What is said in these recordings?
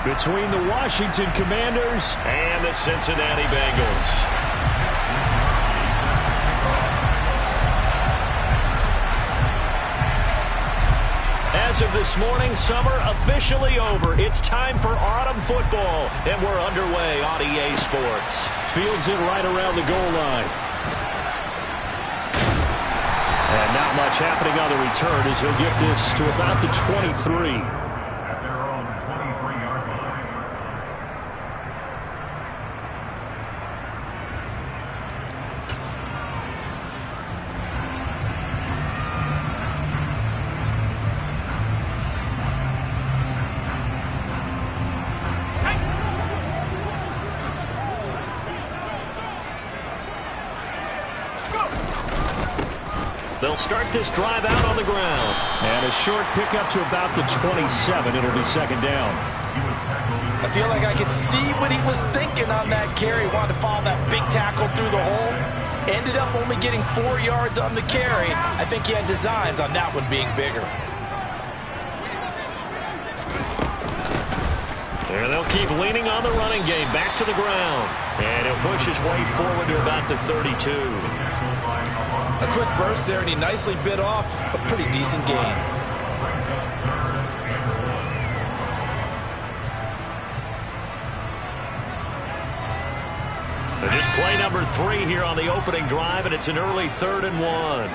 between the Washington Commanders and the Cincinnati Bengals. As of this morning, summer officially over. It's time for autumn football, and we're underway on EA Sports. Fields it right around the goal line. And not much happening on the return as he'll get this to about the 23. They'll start this drive out on the ground. And a short pickup to about the 27. It'll be second down. I feel like I could see what he was thinking on that carry. Wanted to follow that big tackle through the hole. Ended up only getting 4 yards on the carry. I think he had designs on that one being bigger. And they'll keep leaning on the running game. Back to the ground. And he'll push his way forward to about the 32. A quick burst there, and he nicely bit off a pretty decent gain. They're just play number 3 here on the opening drive, and it's an early 3rd and 1.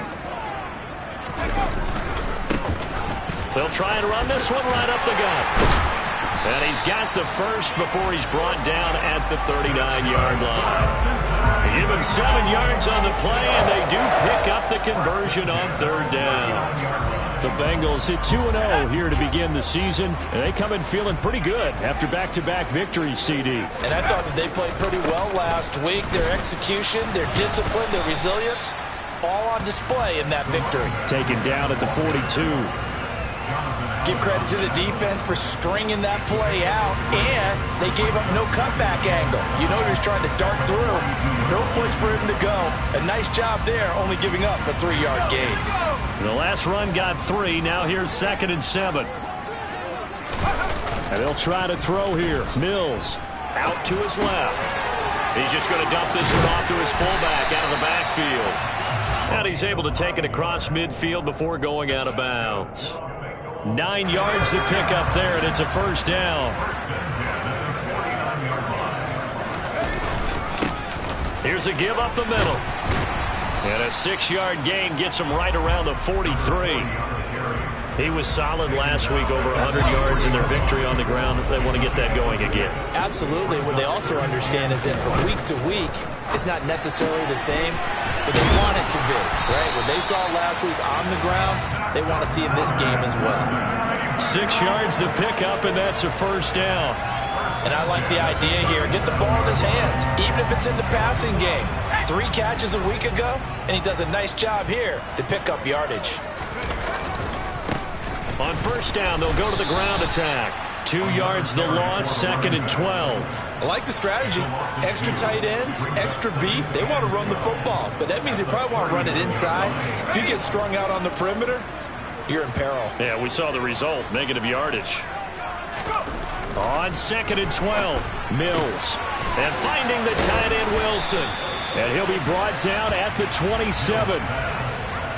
They'll try and run this one right up the gut. And he's got the first before he's brought down at the 39-yard line. They give him 7 yards on the play, and they do pick up the conversion on 3rd down. The Bengals hit 2-0 here to begin the season, and they come in feeling pretty good after back-to-back victories, CD. And I thought that they played pretty well last week. Their execution, their discipline, their resilience, all on display in that victory. Taken down at the 42. Give credit to the defense for stringing that play out, and they gave up no cutback angle. You know he was trying to dart through. No place for him to go. A nice job there, only giving up a 3-yard gain. The last run got 3. Now here's 2nd and 7. And they'll try to throw here. Mills out to his left. He's just going to dump this one off to his fullback out of the backfield. And he's able to take it across midfield before going out of bounds. 9 yards to pick up there, and it's a 1st down. Here's a give up the middle. And a 6-yard gain gets him right around the 43. He was solid last week, over 100 yards in their victory on the ground. They want to get that going again. Absolutely. What they also understand is that from week to week, it's not necessarily the same, but they want it to be, right? What they saw last week on the ground, they want to see in this game as well. 6 yards to pick up, and that's a 1st down. And I like the idea here. Get the ball in his hands, even if it's in the passing game. 3 catches a week ago, and he does a nice job here to pick up yardage. On 1st down, they'll go to the ground attack. 2 yards the loss, 2nd and 12. I like the strategy. Extra tight ends, extra beef. They want to run the football, but that means they probably want to run it inside. If you get strung out on the perimeter, you're in peril. Yeah, we saw the result, negative yardage. On 2nd and 12, Mills. And finding the tight end, Wilson. And he'll be brought down at the 27.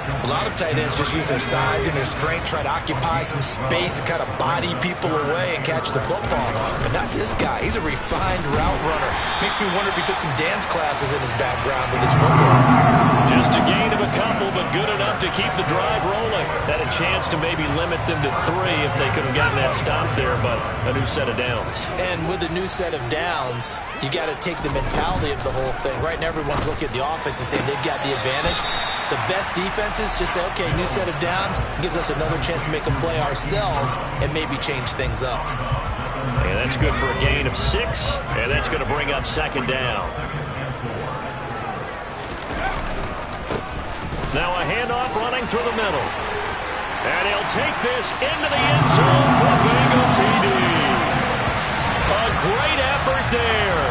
A lot of tight ends just use their size and their strength, try to occupy some space and kind of body people away and catch the football. But not this guy. He's a refined route runner. Makes me wonder if he took some dance classes in his background with his footwork. Just a gain of a couple, but good enough to keep the drive rolling. Had a chance to maybe limit them to 3 if they could have gotten that stop there, but a new set of downs. And with a new set of downs, you got to take the mentality of the whole thing. Right now, everyone's looking at the offense and saying they've got the advantage. The best defenses just say, okay, new set of downs, gives us another chance to make a play ourselves and maybe change things up. And that's good for a gain of 6, and that's going to bring up 2nd down. Now a handoff running through the middle. And he'll take this into the end zone for Bengal TD. A great effort there.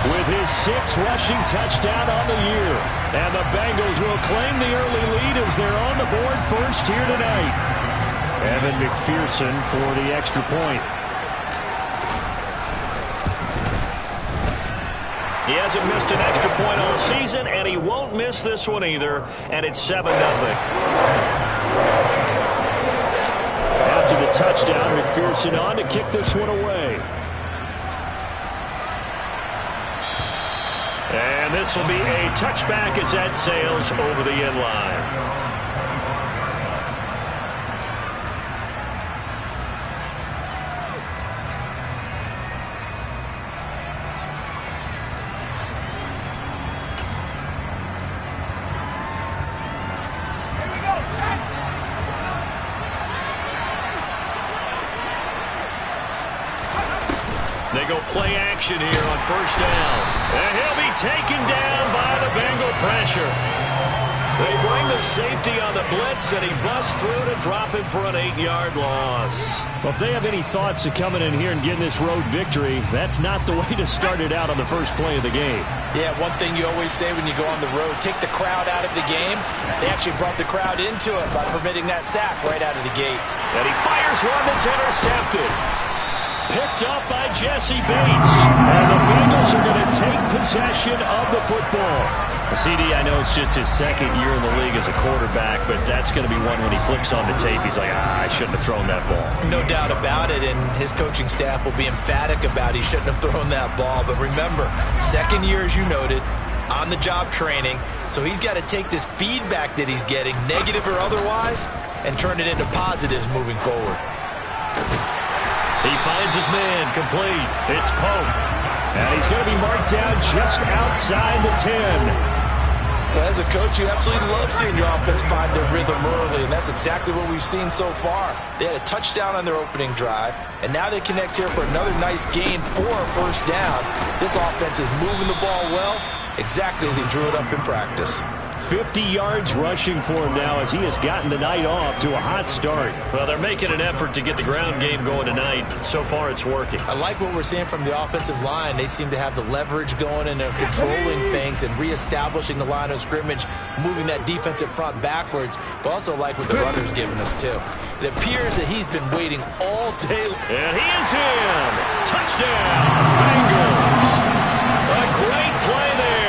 With his 6th rushing touchdown on the year. And the Bengals will claim the early lead as they're on the board first here tonight. Evan McPherson for the extra point. He hasn't missed an extra point all season, and he won't miss this one either, and it's 7-0. After the touchdown, McPherson on to kick this one away. And this will be a touchback as that sails over the end line. They go play action here on first down. And he'll be taken down by the Bengal pressure. They bring the safety on the blitz, and he busts through to drop him for an 8-yard loss. Well, if they have any thoughts of coming in here and getting this road victory, that's not the way to start it out on the first play of the game. Yeah, one thing you always say when you go on the road, take the crowd out of the game. They actually brought the crowd into it by permitting that sack right out of the gate. And he fires one that's intercepted. Picked up by Jesse Bates. And the Bengals are going to take possession of the football. CD, I know it's just his second year in the league as a quarterback, but that's going to be one when he flips on the tape. He's like, I shouldn't have thrown that ball. No doubt about it, and his coaching staff will be emphatic about he shouldn't have thrown that ball. But remember, second year, as you noted, on-the-job training, so he's got to take this feedback that he's getting, negative or otherwise, and turn it into positives moving forward. He finds his man, complete. It's Pope. And he's going to be marked down just outside the 10. Well, as a coach, you absolutely love seeing your offense find their rhythm early, and that's exactly what we've seen so far. They had a touchdown on their opening drive, and now they connect here for another nice gain for a first down. This offense is moving the ball well, exactly as he drew it up in practice. 50 yards rushing for him now as he has gotten the night off to a hot start. Well, they're making an effort to get the ground game going tonight. So far, it's working. I like what we're seeing from the offensive line. They seem to have the leverage going, and they're controlling things and reestablishing the line of scrimmage, moving that defensive front backwards, but also like what the runner's giving us, too. It appears that he's been waiting all day. And he is in. Touchdown, Bengals. A great play there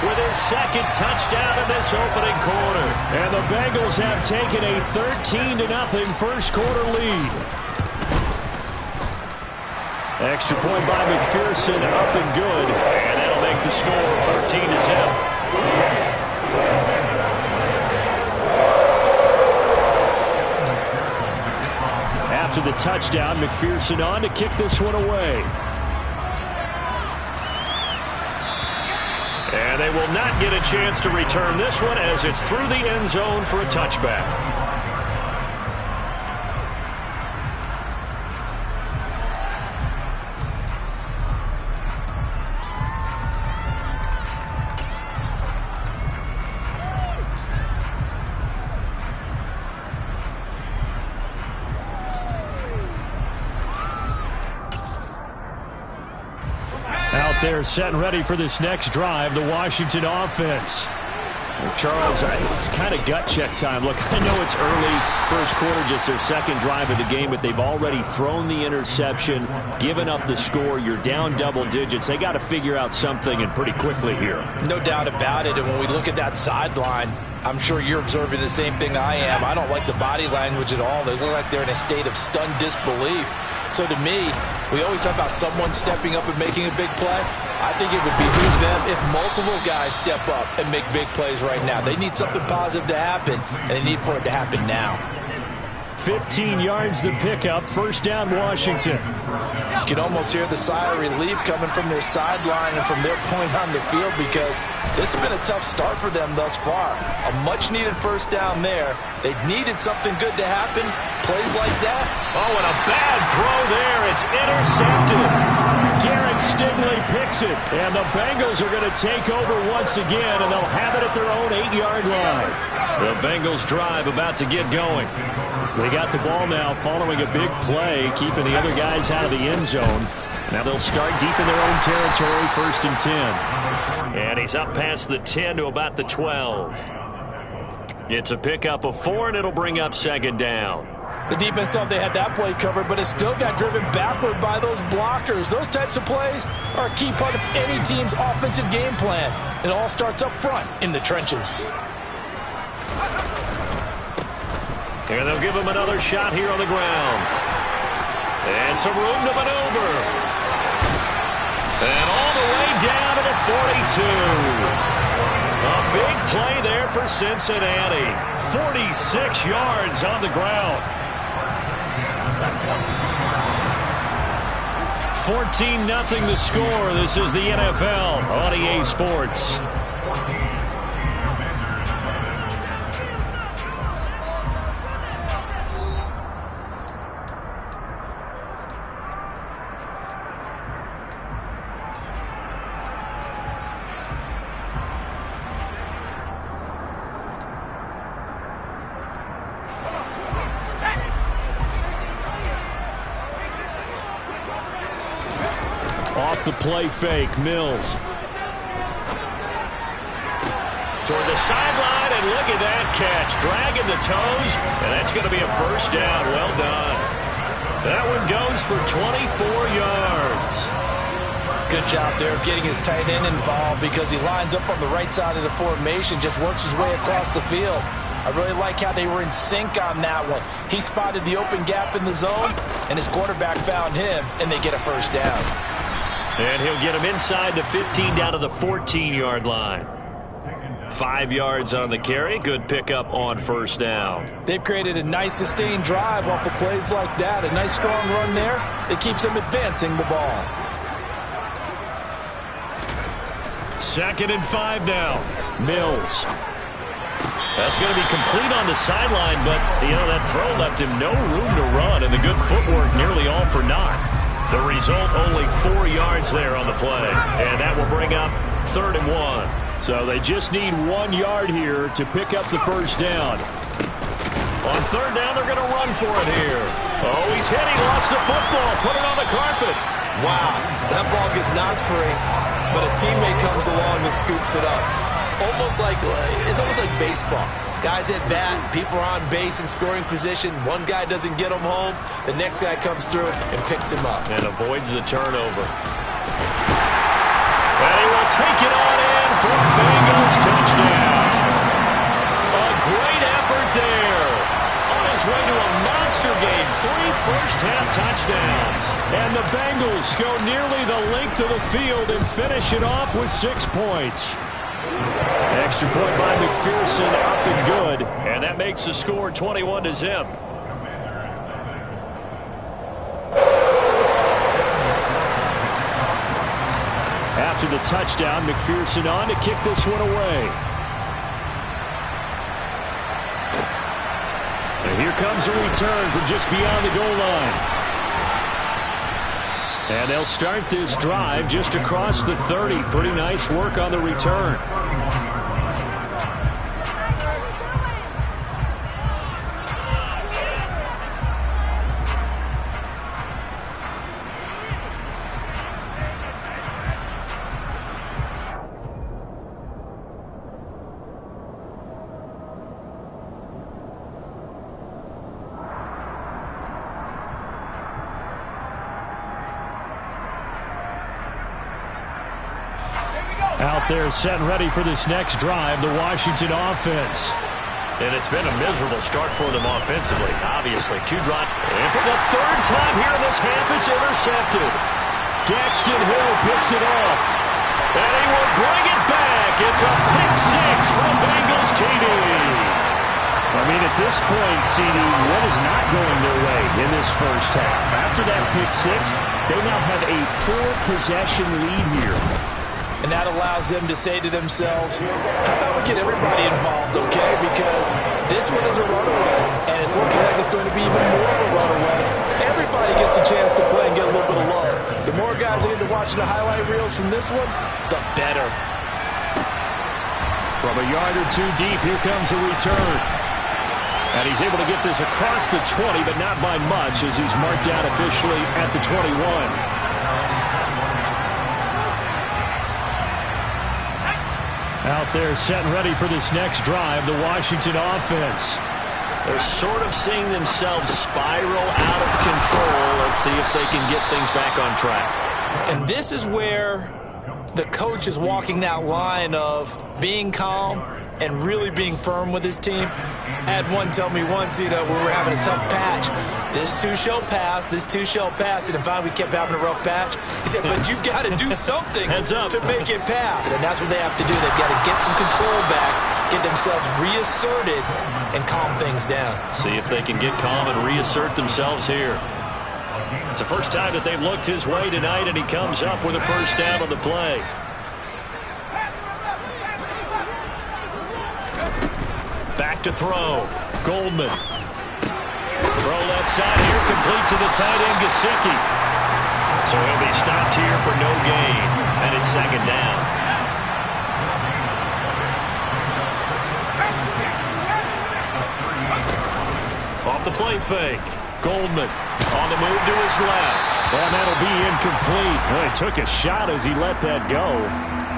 with his second touchdown in this opening quarter. And the Bengals have taken a 13-0 first quarter lead. Extra point by McPherson, up and good. And that'll make the score 13-0. After the touchdown, McPherson on to kick this one away. And they will not get a chance to return this one as it's through the end zone for a touchback. Out there set and ready for this next drive, the Washington offense. Charles, it's kind of gut check time. Look, I know it's early, first quarter, just their second drive of the game, but they've already thrown the interception, given up the score. You're down double digits. They got to figure out something, and pretty quickly here. No doubt about it, and when we look at that sideline, I'm sure you're observing the same thing I am. I don't like the body language at all. They look like they're in a state of stunned disbelief. So to me, we always talk about someone stepping up and making a big play. I think it would behoove them if multiple guys step up and make big plays right now. They need something positive to happen, and they need for it to happen now. 15 yards the pickup, first down Washington. You can almost hear the sigh of relief coming from their sideline and from their point on the field, because this has been a tough start for them thus far. A much-needed first down there. They needed something good to happen. Plays like that. Oh, and a bad throw there. It's intercepted. Derek Stingley picks it, and the Bengals are going to take over once again, and they'll have it at their own 8-yard line. The Bengals drive about to get going. They got the ball now following a big play, keeping the other guys out of the end zone. Now they'll start deep in their own territory, 1st and 10. And he's up past the 10 to about the 12. It's a pickup of 4, and it'll bring up second down. The defense thought they had that play covered, but it still got driven backward by those blockers. Those types of plays are a key part of any team's offensive game plan. It all starts up front in the trenches. And they'll give him another shot here on the ground. And some room to maneuver. And all the way down to the 42. A big play there for Cincinnati. 46 yards on the ground. 14-0 the score. This is the NFL on EA Sports. Off the play fake, Mills. Toward the sideline, and look at that catch. Dragging the toes, and that's going to be a first down. Well done. That one goes for 24 yards. Good job there of getting his tight end involved because he lines up on the right side of the formation, just works his way across the field. I really like how they were in sync on that one. He spotted the open gap in the zone, and his quarterback found him, and they get a first down. And he'll get him inside the 15 down to the 14-yard line. 5 yards on the carry. Good pickup on first down. They've created a nice sustained drive off of plays like that. A nice strong run there. It keeps them advancing the ball. 2nd and 5 now. Mills. That's going to be complete on the sideline, but, that throw left him no room to run, and the good footwork nearly all for naught. The result, only 4 yards there on the play. And that will bring up 3rd and 1. So they just need 1 yard here to pick up the first down. On 3rd down, they're going to run for it here. Oh, he's hit. He lost the football. Put it on the carpet. Wow, that ball gets knocked free, but a teammate comes along and scoops it up. It's almost like baseball. Guys at bat, people are on base in scoring position. One guy doesn't get him home. The next guy comes through and picks him up. And avoids the turnover. And he will take it on in for a Bengals touchdown. A great effort there. On his way to a monster game. 3 first-half touchdowns. And the Bengals go nearly the length of the field and finish it off with 6 points. Extra point by McPherson, up and good. And that makes the score 21-0. After the touchdown, McPherson on to kick this one away. And here comes a return from just beyond the goal line. And they'll start this drive just across the 30. Pretty nice work on the return. Out there set and ready for this next drive, the Washington offense. And it's been a miserable start for them offensively. Obviously, 2 drop. And for the 3rd time here in this half, it's intercepted. Daxton Hill picks it off. And he will bring it back. It's a pick 6 from Bengals TD. I mean, at this point, CD, what is not going their way in this first half? After that pick 6, they now have a 4-possession lead here. And that allows them to say to themselves, how about we get everybody involved, okay? Because this one is a runaway, and it's looking like it's going to be even more of a runaway. Everybody gets a chance to play and get a little bit of love. The more guys that end up watching the highlight reels from this one, the better. From a yard or 2 deep, here comes a return. And he's able to get this across the 20, but not by much, as he's marked down officially at the 21. Out there set and ready for this next drive, the Washington offense. They're sort of seeing themselves spiral out of control. Let's see if they can get things back on track. And this is where the coach is walking that line of being calm and really being firm with his team. I had one tell me once, we were having a tough patch. This too shall pass, this too shall pass. And finally we kept having a rough patch. He said, but you've got to do something to make it pass. And that's what they have to do. They've got to get some control back, get themselves reasserted, and calm things down. See if they can get calm and reassert themselves here. It's the first time that they've looked his way tonight, and he comes up with a first down on the play. Back to throw. Goldman. Throw left side here, complete to the tight end, Gesicki. So he'll be stopped here for no gain, and it's second down. Off the play fake. Goldman on the move to his left. And that'll be incomplete. Well, he took a shot as he let that go.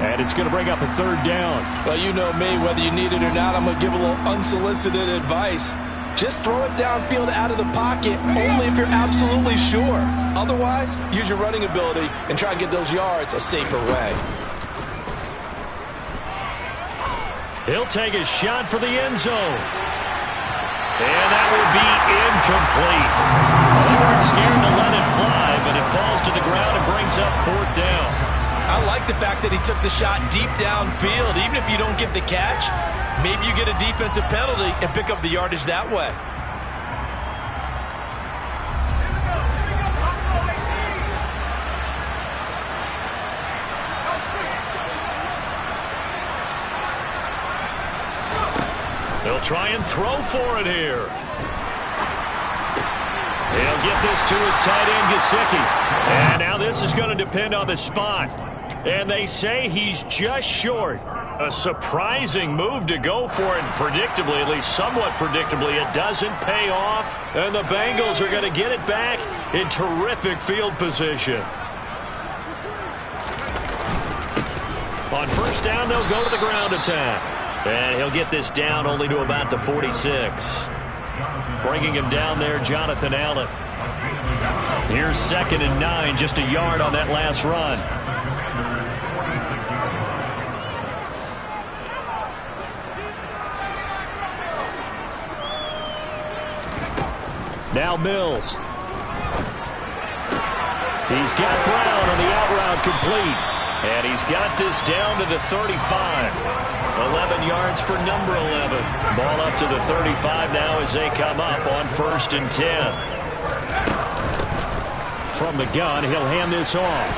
And it's going to bring up a third down. Well, you know me, whether you need it or not, I'm going to give a little unsolicited advice. Just throw it downfield out of the pocket, only if you're absolutely sure. Otherwise, use your running ability and try and get those yards a safer way. He'll take a shot for the end zone. And that will be incomplete. Well, they weren't scared to let it fly, but it falls to the ground and brings up fourth down. I like the fact that he took the shot deep downfield. Even if you don't get the catch, maybe you get a defensive penalty and pick up the yardage that way. They'll try and throw for it here. He'll get this to his tight end, Gesicki. And now this is going to depend on the spot. And they say he's just short. A surprising move to go for it. Predictably, at least somewhat predictably, it doesn't pay off. And the Bengals are going to get it back in terrific field position. On first down, they'll go to the ground attack. And he'll get this down only to about the 46. Bringing him down there, Jonathan Allen. Here's 2nd and 9, just a yard on that last run. Now Mills. He's got Brown on the out route complete. And he's got this down to the 35. 11 yards for number 11. Ball up to the 35 now as they come up on 1st and 10. From the gun, he'll hand this off.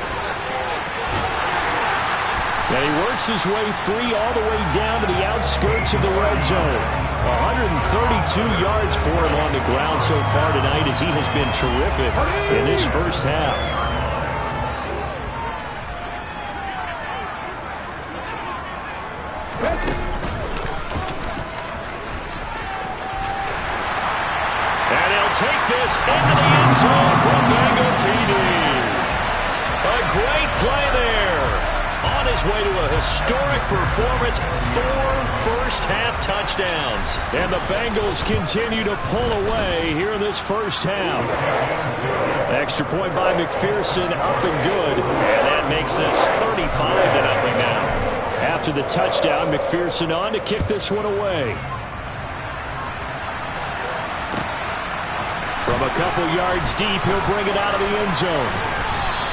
And he works his way free all the way down to the outskirts of the red zone. 132 yards for him on the ground so far tonight as he has been terrific in this first half. And he'll take this into the end zone from Bengal TD. A great play there. On his way to a historic performance, 4 first-half touchdowns. And the Bengals continue to pull away here in this first half. Extra point by McPherson, up and good. And that makes this 35-0 now. After the touchdown, McPherson on to kick this one away. From a couple yards deep, he'll bring it out of the end zone.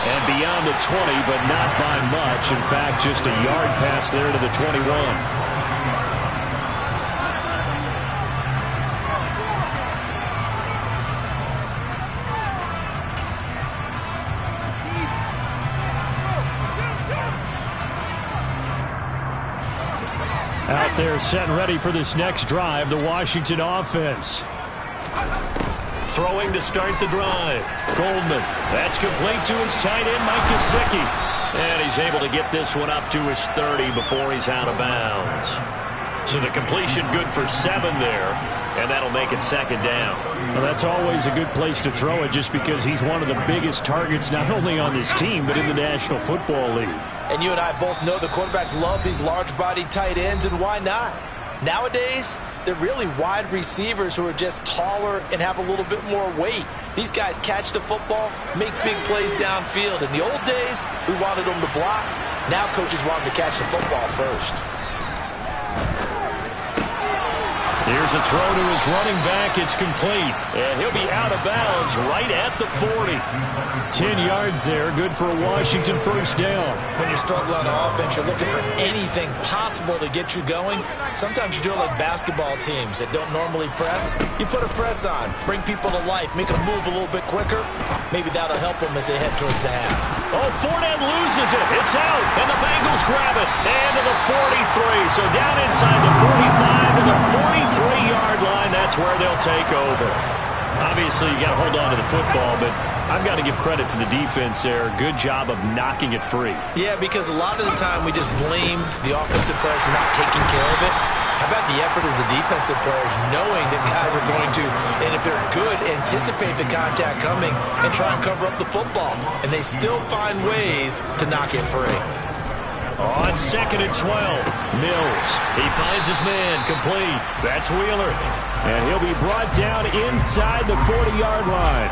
And beyond the 20, but not by much. In fact, just a yard pass there to the 21. Out there set and ready for this next drive, the Washington offense. Throwing to start the drive. Goldman. That's complete to his tight end, Mike Gesicki. And he's able to get this one up to his 30 before he's out of bounds. So the completion good for 7 there. And that'll make it 2nd down. Well, that's always a good place to throw it just because he's one of the biggest targets not only on this team but in the National Football League. And you and I both know the quarterbacks love these large-bodied tight ends, and why not? Nowadays, they're really wide receivers who are just taller and have a little bit more weight. These guys catch the football, make big plays downfield. In the old days, we wanted them to block. Now coaches want them to catch the football first. Here's a throw to his running back. It's complete. And he'll be out of bounds right at the 40. 10 yards there. Good for a Washington first down. When you struggle on offense, you're looking for anything possible to get you going. Sometimes you do it like basketball teams that don't normally press. You put a press on, bring people to life, make them move a little bit quicker. Maybe that'll help them as they head towards the half. Oh, Fournette loses it. It's out, and the Bengals grab it. And to the 43. So down inside the 45 to the 43-yard line. That's where they'll take over. Obviously, you got to hold on to the football, but I've got to give credit to the defense there. Good job of knocking it free. Yeah, because a lot of the time we just blame the offensive players for not taking care of it. How about the effort of the defensive players knowing that guys are going to, and if they're good, anticipate the contact coming and try and cover up the football. And they still find ways to knock it free. On 2nd and 12, Mills. He finds his man, complete. That's Wheeler. And he'll be brought down inside the 40-yard line.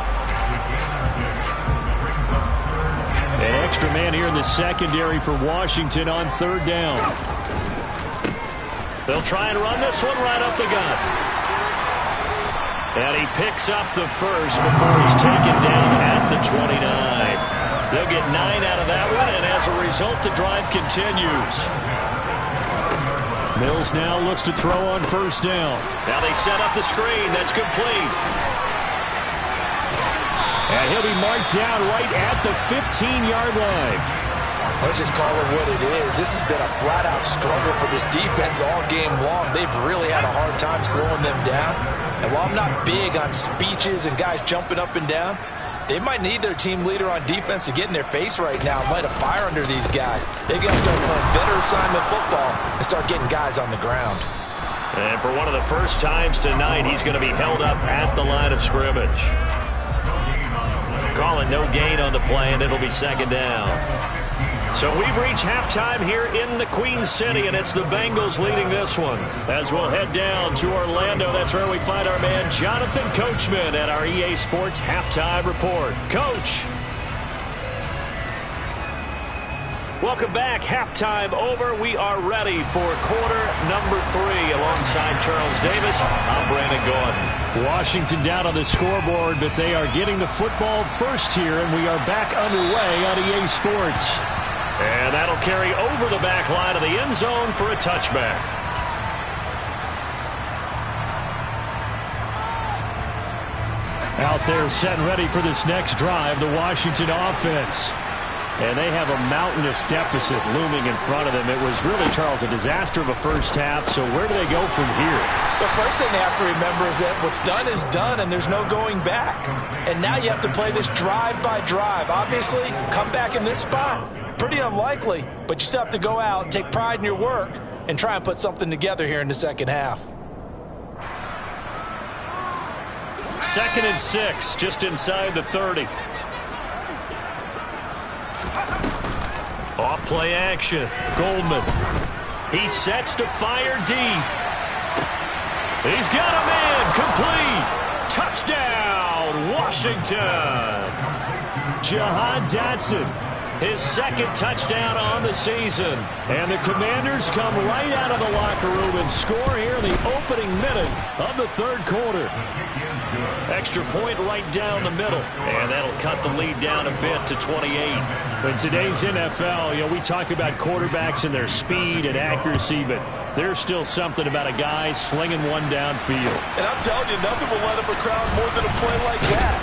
An extra man here in the secondary for Washington on 3rd down. They'll try and run this one right up the gut. And he picks up the first before he's taken down at the 29. They'll get 9 out of that one, and as a result, the drive continues. Mills now looks to throw on 1st down. Now they set up the screen. That's complete. And he'll be marked down right at the 15-yard line. Let's just call it what it is. This has been a flat-out struggle for this defense all game long. They've really had a hard time slowing them down. And while I'm not big on speeches and guys jumping up and down, they might need their team leader on defense to get in their face right now, light a fire under these guys. They've got to start playing better assignment football and start getting guys on the ground. And for one of the first times tonight, he's going to be held up at the line of scrimmage. Calling no gain on the play, and it'll be 2nd down. So we've reached halftime here in the Queen City, and it's the Bengals leading this one. As we'll head down to Orlando, that's where we find our man Jonathan Coachman at our EA Sports Halftime Report. Coach. Welcome back. Halftime over. We are ready for quarter number 3. Alongside Charles Davis, I'm Brandon Gordon. Washington down on the scoreboard, but they are getting the football first here, and we are back underway on EA Sports. And that'll carry over the back line of the end zone for a touchback. Out there set and ready for this next drive, the Washington offense. And they have a mountainous deficit looming in front of them. It was really, Charles, a disaster of a first half. So where do they go from here? The first thing they have to remember is that what's done is done, and there's no going back. And now you have to play this drive by drive. Obviously, come back in this spot, pretty unlikely. But you still have to go out, take pride in your work, and try and put something together here in the second half. 2nd and 6, just inside the 30. Off play action. Goldman. He sets to fire deep. He's got a man. Complete. Touchdown, Washington. Jahan Dotson. His 2nd touchdown on the season. And the Commanders come right out of the locker room and score here in the opening minute of the 3rd quarter. Extra point right down the middle. And that'll cut the lead down a bit to 28. In today's NFL, we talk about quarterbacks and their speed and accuracy, but there's still something about a guy slinging one downfield. And I'm telling you, nothing will light up a crowd more than a play like that.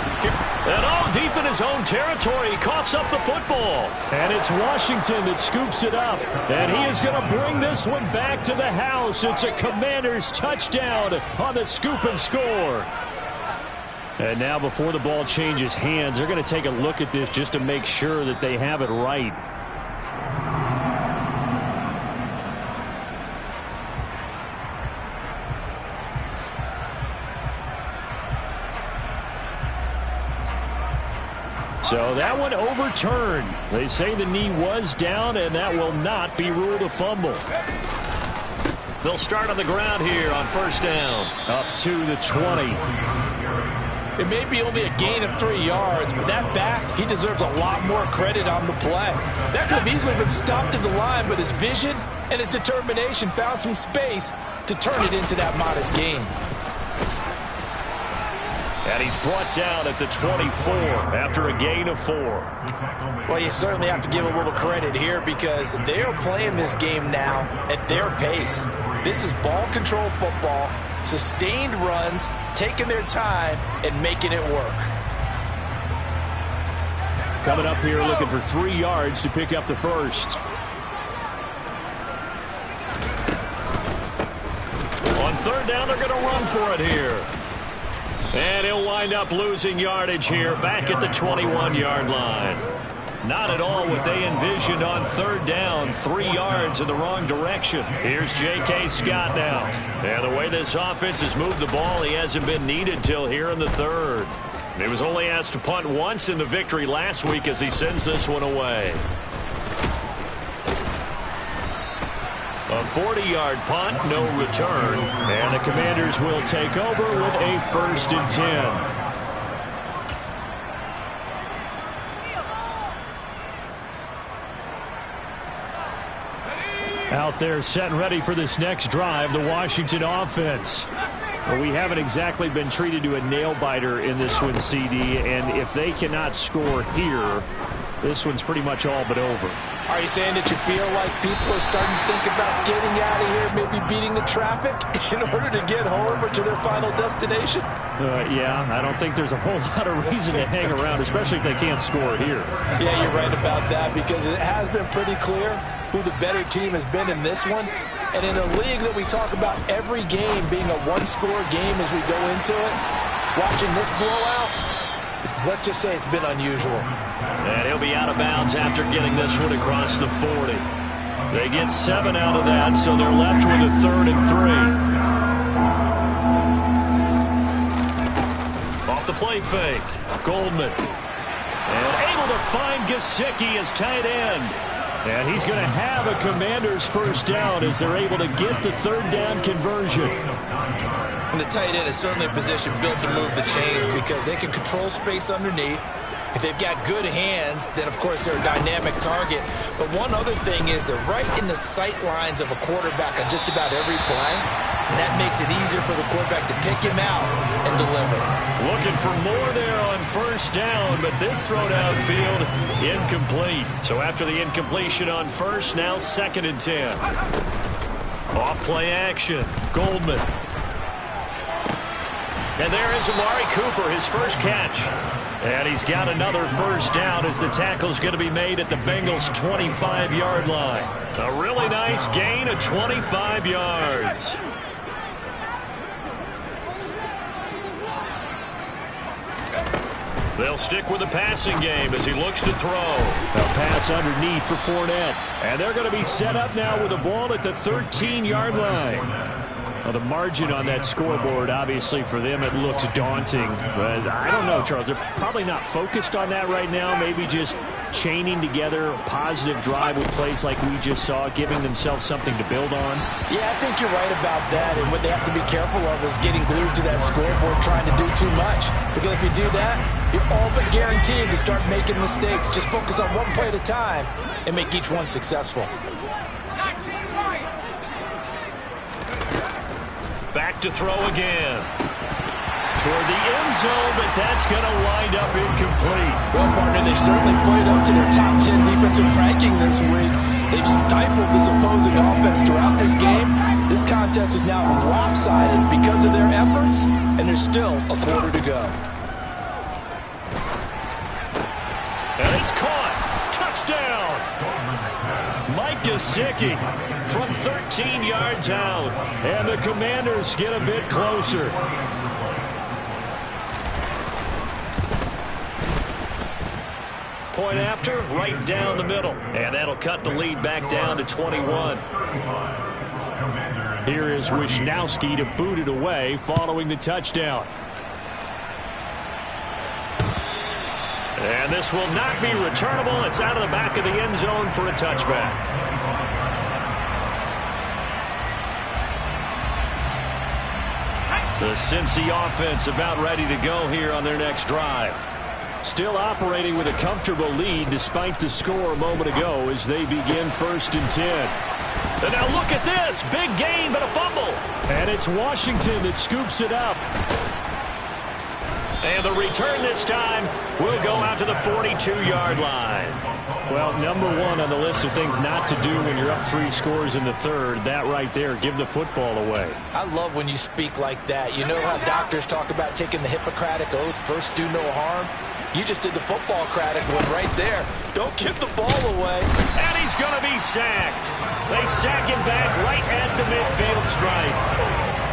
And all deep in his own territory, he coughs up the football. And it's Washington that scoops it up. And he is going to bring this one back to the house. It's a Commanders touchdown on the scoop and score. And now before the ball changes hands, they're going to take a look at this just to make sure that they have it right. So that one overturned. They say the knee was down, and that will not be ruled a fumble. They'll start on the ground here on first down. Up to the 20. It may be only a gain of 3 yards, but that back, he deserves a lot more credit on the play. That could have easily been stopped at the line, but his vision and his determination found some space to turn it into that modest gain. And he's brought down at the 24 after a gain of 4. Well, you certainly have to give a little credit here because they are playing this game now at their pace. This is ball control football, sustained runs, taking their time and making it work. Coming up here looking for 3 yards to pick up the first. On third down, they're going to run for it here. And he'll wind up losing yardage here back at the 21-yard line. Not at all what they envisioned on third down. 3 yards in the wrong direction. Here's J.K. Scott now. And the way this offense has moved the ball, he hasn't been needed till here in the third. And he was only asked to punt once in the victory last week as he sends this one away. A 40-yard punt, no return. And the Commanders will take over with a 1st and 10. Out there set and ready for this next drive, the Washington offense. Well, we haven't exactly been treated to a nail-biter in this one, CD, and if they cannot score here, this one's pretty much all but over. Are you saying that you feel like people are starting to think about getting out of here, maybe beating the traffic in order to get home or to their final destination? Yeah, I don't think there's a whole lot of reason to hang around, especially if they can't score here. Yeah, you're right about that because it has been pretty clear who the better team has been in this one. And in a league that we talk about every game being a one-score game as we go into it, watching this blowout, let's just say it's been unusual. And he'll be out of bounds after getting this one across the 40. They get 7 out of that, so they're left with a 3rd and 3. Off the play fake, Goldman. And able to find Gesicki as tight end. And he's going to have a Commanders first down as they're able to get the 3rd down conversion. And the tight end is certainly a position built to move the chains because they can control space underneath. If they've got good hands, then, of course, they're a dynamic target. But one other thing is they're right in the sight lines of a quarterback on just about every play. And that makes it easier for the quarterback to pick him out and deliver. Looking for more there on first down, but this throw downfield incomplete. So after the incompletion on first, now 2nd and 10. Off play action, Goldman. And there is Amari Cooper, his first catch. And he's got another first down as the tackle's going to be made at the Bengals' 25-yard line. A really nice gain of 25 yards. They'll stick with the passing game as he looks to throw. A pass underneath for Fournette. And they're going to be set up now with the ball at the 13-yard line. Well, the margin on that scoreboard, obviously, for them, it looks daunting. But I don't know, Charles. They're probably not focused on that right now. Maybe just chaining together a positive drive with plays like we just saw, giving themselves something to build on. Yeah, I think you're right about that. And what they have to be careful of is getting glued to that scoreboard trying to do too much. Because if you do that, you're all but guaranteed to start making mistakes. Just focus on one play at a time and make each one successful. Back to throw again. Toward the end zone, but that's going to wind up incomplete. Well, partner, they've certainly played up to their top 10 defensive ranking this week. They've stifled this opposing offense throughout this game. This contest is now lopsided because of their efforts, and there's still a quarter to go. And it's caught. Touchdown. Mike Gesicki from 13 yards out. And the Commanders get a bit closer. Point after, right down the middle. And that'll cut the lead back down to 21. Here is Wisnowski to boot it away following the touchdown. And this will not be returnable. It's out of the back of the end zone for a touchback. The Cincy offense about ready to go here on their next drive. Still operating with a comfortable lead despite the score a moment ago as they begin 1st and 10. And now look at this. Big gain, but a fumble. And it's Washington that scoops it up. And the return this time will go out to the 42-yard line. Well, number one on the list of things not to do when you're up 3 scores in the third, that right there, give the football away. I love when you speak like that. You know how doctors talk about taking the Hippocratic Oath, first do no harm? You just did the football-cratic one right there. Don't give the ball away. And he's going to be sacked. They sack him back right at the midfield stripe.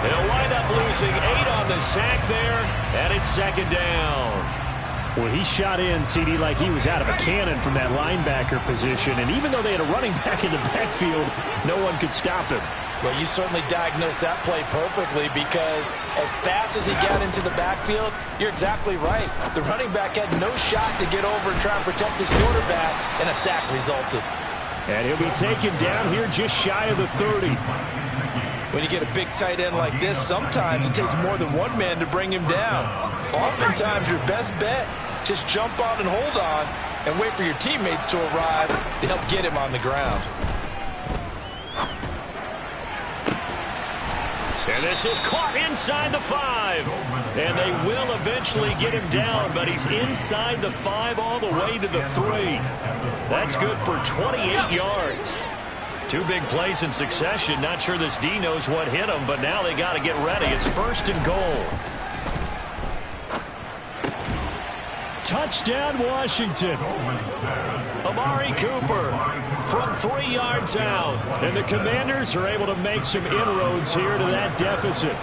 They'll wind up losing 8 on the sack there, and it's 2nd down. Well, he shot in, CD, like he was out of a cannon from that linebacker position. And even though they had a running back in the backfield, no one could stop him. Well, you certainly diagnosed that play perfectly because as fast as he got into the backfield, you're exactly right. The running back had no shot to get over and try and protect his quarterback, and a sack resulted. And he'll be taken down here just shy of the 30. When you get a big tight end like this, sometimes it takes more than one man to bring him down. Oftentimes, your best bet, just jump on and hold on and wait for your teammates to arrive to help get him on the ground. And this is caught inside the 5. And they will eventually get him down, but he's inside the 5 all the way to the 3. That's good for 28 yards. 2 big plays in succession. Not sure this D knows what hit him, but now they got to get ready. It's 1st and goal. Touchdown, Washington. Amari Cooper from 3 yards out. And the Commanders are able to make some inroads here to that deficit.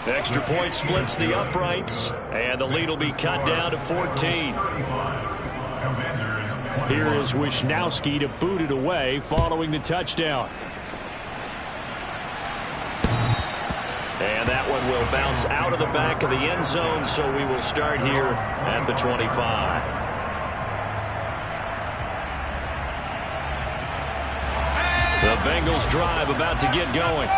Extra point splits the uprights, and the lead will be cut down to 14. Here is Wisnowski to boot it away following the touchdown. And that one will bounce out of the back of the end zone, so we will start here at the 25. The Bengals drive about to get going.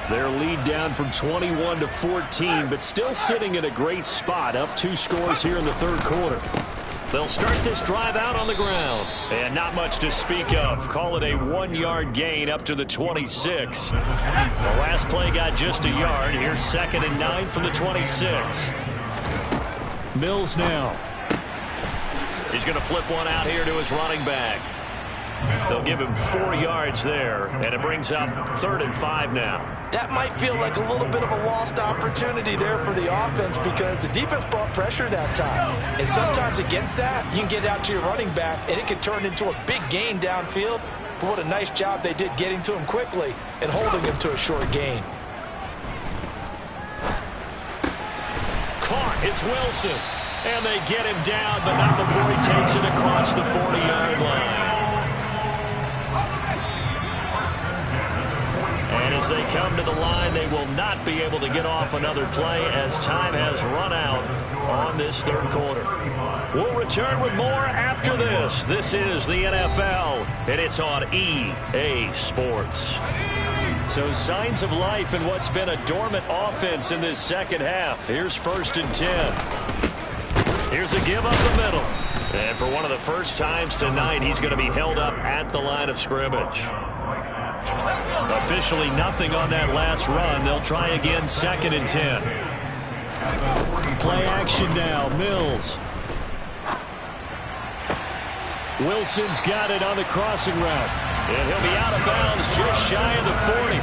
Their lead down from 21 to 14, but still sitting in a great spot, up 2 scores here in the 3rd quarter. They'll start this drive out on the ground. And not much to speak of. Call it a 1-yard gain up to the 26. The last play got just a yard. Here's 2nd and 9 from the 26. Mills now. He's going to flip one out here to his running back. They'll give him 4 yards there, and it brings up 3rd and 5 now. That might feel like a little bit of a lost opportunity there for the offense because the defense brought pressure that time. And sometimes against that, you can get out to your running back, and it can turn into a big gain downfield. But what a nice job they did getting to him quickly and holding him to a short gain. Caught. It's Wilson. And they get him down, but not before he takes it across the 40-yard line. And as they come to the line, they will not be able to get off another play as time has run out on this 3rd quarter. We'll return with more after this. This is the NFL, and it's on EA Sports. So signs of life in what's been a dormant offense in this 2nd half. Here's 1st and 10. Here's a give up the middle. And for one of the first times tonight, he's going to be held up at the line of scrimmage. Officially nothing on that last run. They'll try again 2nd and 10. Play action now. Mills. Wilson's got it on the crossing route. And he'll be out of bounds just shy of the 40.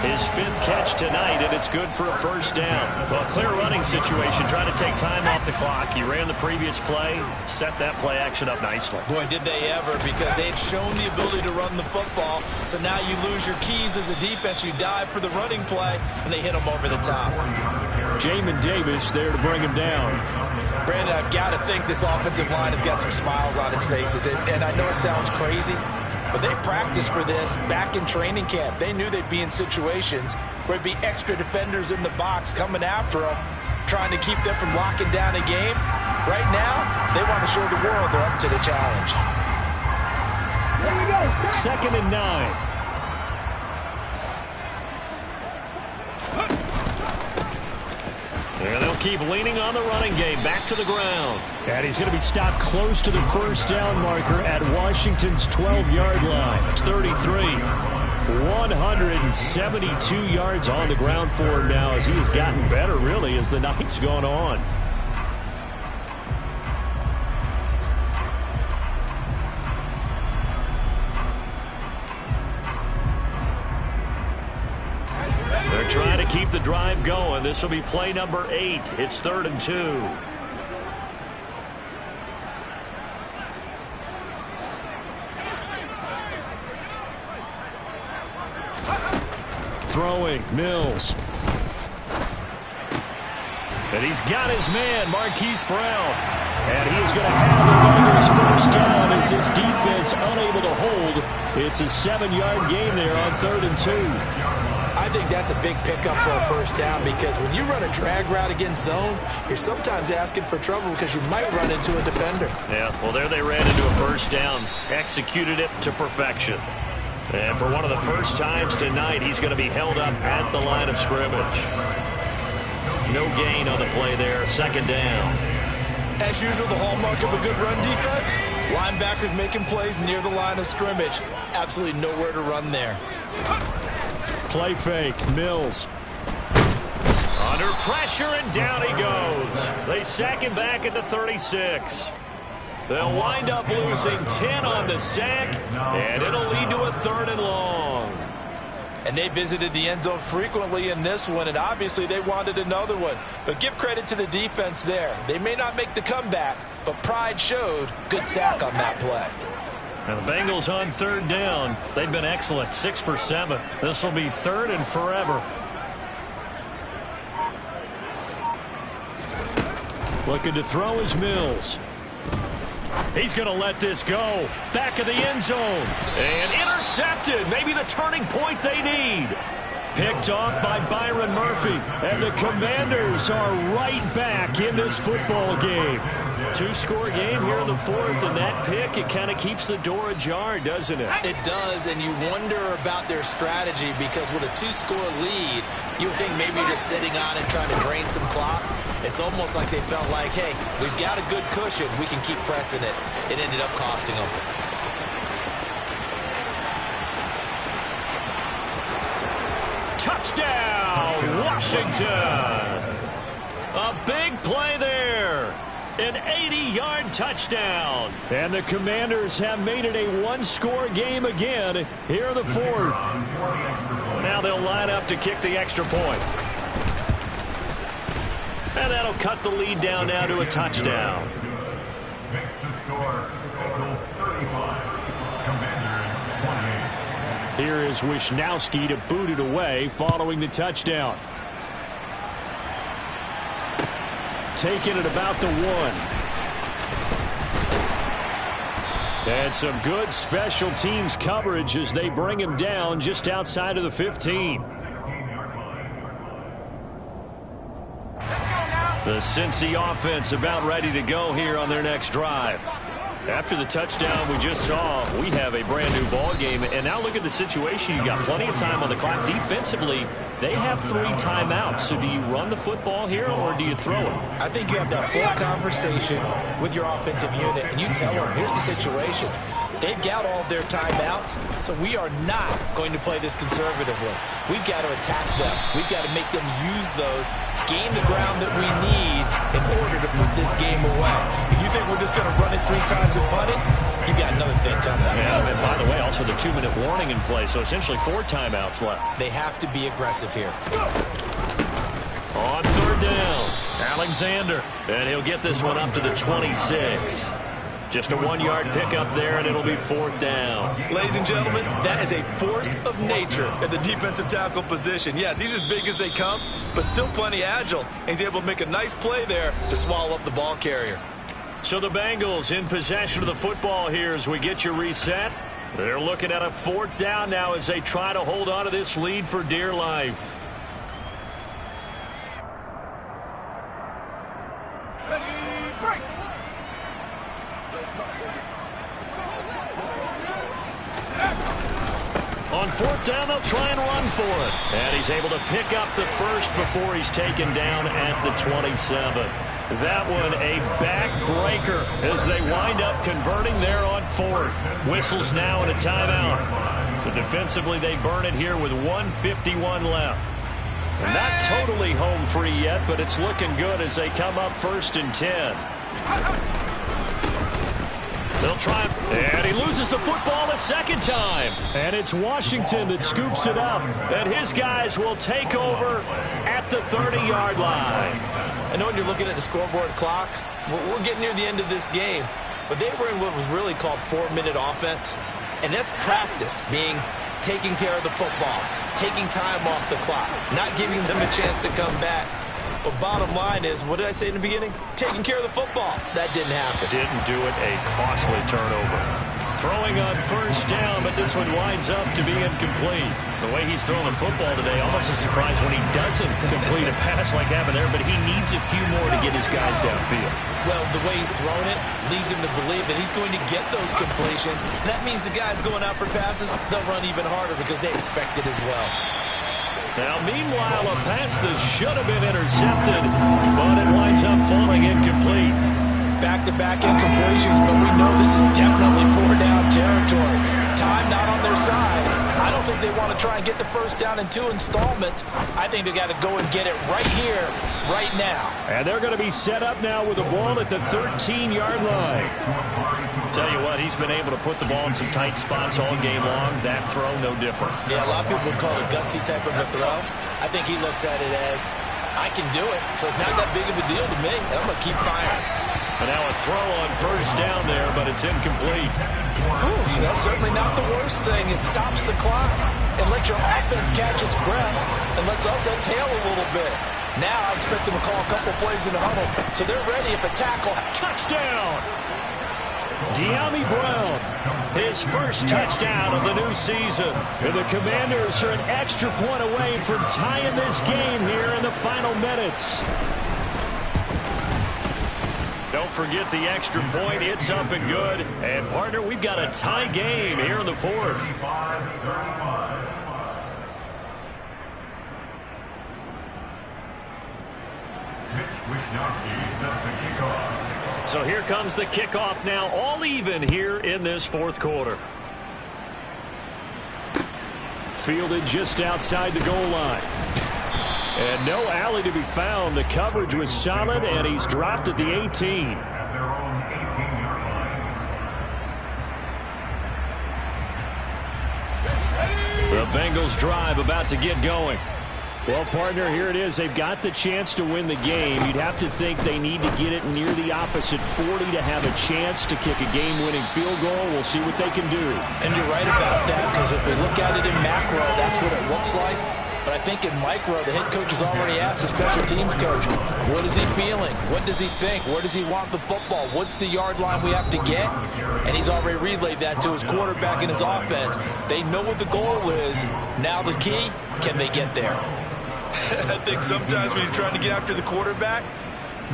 His 5th catch tonight, and it's good for a 1st down. Well, clear running situation, trying to take time off the clock. He ran the previous play, set that play action up nicely. Boy, did they ever, because they had shown the ability to run the football. So now you lose your keys as a defense. You dive for the running play, and they hit him over the top. Jamin Davis there to bring him down. Brandon, I've got to think this offensive line has got some smiles on its faces. And I know it sounds crazy, but they practiced for this back in training camp. They knew they'd be in situations where there'd be extra defenders in the box coming after them, trying to keep them from locking down a game. Right now, they want to show the world they're up to the challenge. 2nd and 9. keep leaning on the running game. Back to the ground. And he's going to be stopped close to the first down marker at Washington's 12-yard line. It's 33. 172 yards on the ground for him now as he has gotten better, really, as the night's gone on. They're trying to keep the drive going. This will be play number 8. It's 3rd and 2. Throwing, Mills. And he's got his man, Marquise Brown. And he is going to have the Bengals first down as this defense unable to hold. It's a 7-yard gain there on 3rd and 2. I think that's a big pickup for a first down because when you run a drag route against zone, you're sometimes asking for trouble because you might run into a defender. Yeah, well, there they ran into a first down. Executed it to perfection. And for one of the first times tonight, he's going to be held up at the line of scrimmage. No gain on the play there. 2nd down. As usual, the hallmark of a good run defense, linebackers making plays near the line of scrimmage. Absolutely nowhere to run there. Play fake, Mills. Under pressure, and down he goes. They sack him back at the 36. They'll wind up losing 10 on the sack, and it'll lead to a 3rd and long. And they visited the end zone frequently in this one, and obviously they wanted another one. But give credit to the defense there. They may not make the comeback, but pride showed. Good sack on that play. Now the Bengals on 3rd down. They've been excellent, 6 for 7. This will be 3rd and forever. Looking to throw is Mills. He's going to let this go. Back of the end zone. And intercepted. Maybe the turning point they need. Picked off by Byron Murphy. And the Commanders are right back in this football game. 2-score game here in the 4th, and that pick, it kind of keeps the door ajar, doesn't it? It does, and you wonder about their strategy because with a 2-score lead, you would think maybe you're just sitting on it trying to drain some clock. It's almost like they felt like, hey, we've got a good cushion. We can keep pressing it. It ended up costing them. Touchdown, Washington! A big play there. An 80-yard touchdown. And the Commanders have made it a 1-score game again here in the 4th. Now they'll line up to kick the extra point. And that'll cut the lead down now to a touchdown. Makes the score. Bengals 35. Commanders 28. Here is Wisnowski to boot it away following the touchdown. Taking it about the 1. And some good special teams coverage as they bring him down just outside of the 15. The Cincy offense about ready to go here on their next drive. After the touchdown we just saw, we have a brand new ball game. And now look at the situation. You've got plenty of time on the clock. Defensively, they have 3 timeouts. So do you run the football here or do you throw it? I think you have that full conversation with your offensive unit, and you tell them, here's the situation. They've got all their timeouts, so we are not going to play this conservatively. We've got to attack them. We've got to make them use those, gain the ground that we need in order to put this game away. If you think we're just going to run it 3 times and punt it, you've got another thing coming. Yeah, and by the way, also the 2-minute warning in play, so essentially 4 timeouts left. They have to be aggressive here. On 3rd down, Alexander, and he'll get this one up to the 26. Just a 1-yard pickup there, and it'll be 4th down. Ladies and gentlemen, that is a force of nature at the defensive tackle position. Yes, he's as big as they come, but still plenty agile. He's able to make a nice play there to swallow up the ball carrier. So the Bengals in possession of the football here as we get you reset. They're looking at a 4th down now as they try to hold on to this lead for dear life. On fourth down, they'll try and run for it. And he's able to pick up the first before he's taken down at the 27. That one a backbreaker as they wind up converting there on fourth. Whistles now and a timeout. So defensively, they burn it here with 1:51 left. They're not totally home free yet, but it's looking good as they come up 1st and 10. They'll try, and he loses the football a second time. And it's Washington that scoops it up. And his guys will take over at the 30-yard line. I know when you're looking at the scoreboard clock, we're getting near the end of this game, but they were in what was really called 4-minute offense, and that's practice, being taking care of the football, taking time off the clock, not giving them a chance to come back. But bottom line is, what did I say in the beginning? Taking care of the football. That didn't happen. Didn't do it, a costly turnover. Throwing on first down, but this one winds up to be incomplete. The way he's throwing the football today, almost a surprise when he doesn't complete a pass like happened there, but he needs a few more to get his guys downfield. Well, the way he's thrown it leads him to believe that he's going to get those completions. And that means the guys going out for passes, they'll run even harder because they expect it as well. Now, meanwhile, a pass that should have been intercepted, but it winds up falling incomplete. Back-to-back incompletions, but we know this is definitely 4-down territory. Time not on their side. I don't think they want to try and get the first down in 2 installments. I think they got to go and get it right here, right now. And they're going to be set up now with the ball at the 13-yard line. Tell you what, he's been able to put the ball in some tight spots all game long. That throw, no different. Yeah, a lot of people would call it a gutsy type of a throw. I think he looks at it as, I can do it, so it's not that big of a deal to me, and I'm going to keep firing. And now a throw on first down there, but it's incomplete. Whew, that's certainly not the worst thing. It stops the clock and lets your offense catch its breath and lets us exhale a little bit. Now I expect them to call a couple plays in the huddle, so they're ready if a tackle. Touchdown! De'Ami Brown, his first touchdown of the new season. And the Commanders are an extra point away from tying this game here in the final minutes. Don't forget the extra point. It's up and good. And, partner, we've got a tie game here in the fourth. So here comes the kickoff now, all even here in this fourth quarter. Fielded just outside the goal line. And no alley to be found. The coverage was solid, and he's dropped at the 18. At their own 18-yard line. The Bengals drive about to get going. Well, partner, here it is. They've got the chance to win the game. You'd have to think they need to get it near the opposite 40 to have a chance to kick a game-winning field goal. We'll see what they can do. And you're right about that, because if we look at it in macro, that's what it looks like. But I think in micro, the head coach has already asked the special teams coach, what is he feeling? What does he think? Where does he want the football? What's the yard line we have to get? And he's already relayed that to his quarterback and his offense. They know what the goal is. Now the key, can they get there? I think sometimes when you're trying to get after the quarterback,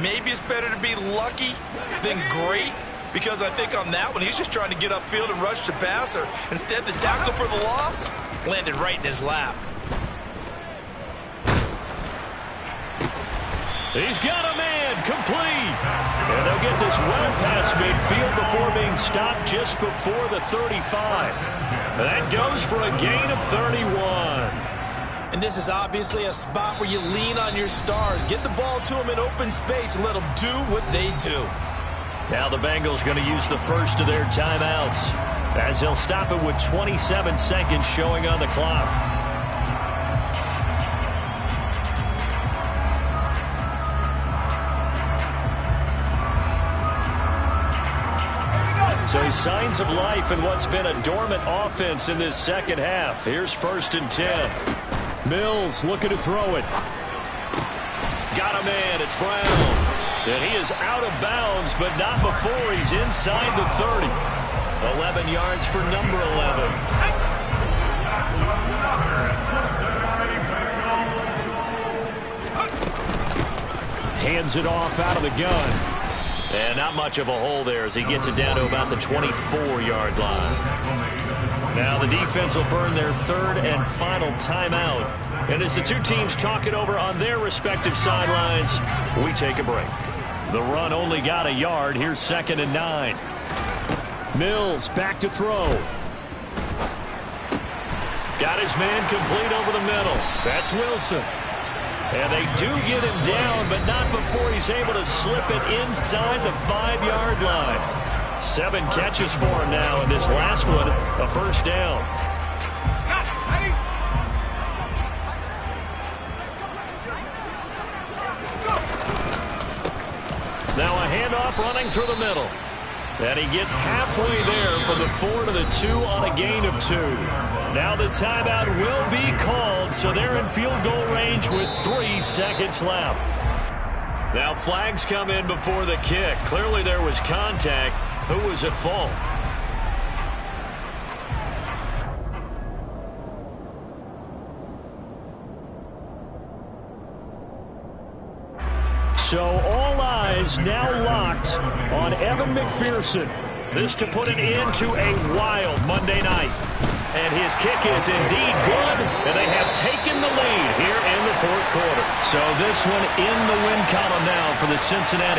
maybe it's better to be lucky than great. Because I think on that one, he's just trying to get upfield and rush the passer. Instead, the tackle for the loss landed right in his lap. He's got a man, complete. And they'll get this well past midfield before being stopped just before the 35. That goes for a gain of 31. And this is obviously a spot where you lean on your stars. Get the ball to them in open space and let them do what they do. Now the Bengals going to use the first of their timeouts as they'll stop it with 27 seconds showing on the clock. So signs of life in what's been a dormant offense in this second half. Here's 1st and 10. Mills looking to throw it. Got a man. It's Brown. And he is out of bounds, but not before he's inside the 30. 11 yards for number 11. Hands it off out of the gun. And not much of a hole there as he gets it down to about the 24-yard line. Now the defense will burn their third and final timeout. And as the two teams talk it over on their respective sidelines, we take a break. The run only got a yard. Here's 2nd and 9. Mills back to throw. Got his man complete over the middle. That's Wilson. And they do get him down, but not before he's able to slip it inside the 5-yard line. 7 catches for him now, and this last one, a first down. Now a handoff running through the middle. And he gets halfway there from the 4 to the 2 on a gain of 2. Now the timeout will be called, so they're in field goal range with 3 seconds left. Now flags come in before the kick. Clearly there was contact. Who was at fault? So all eyes now locked on Evan McPherson. This to put an end to a wild Monday night. And his kick is indeed good, and they have taken the lead here in the 4th quarter. So this one in the win column now for the Cincinnati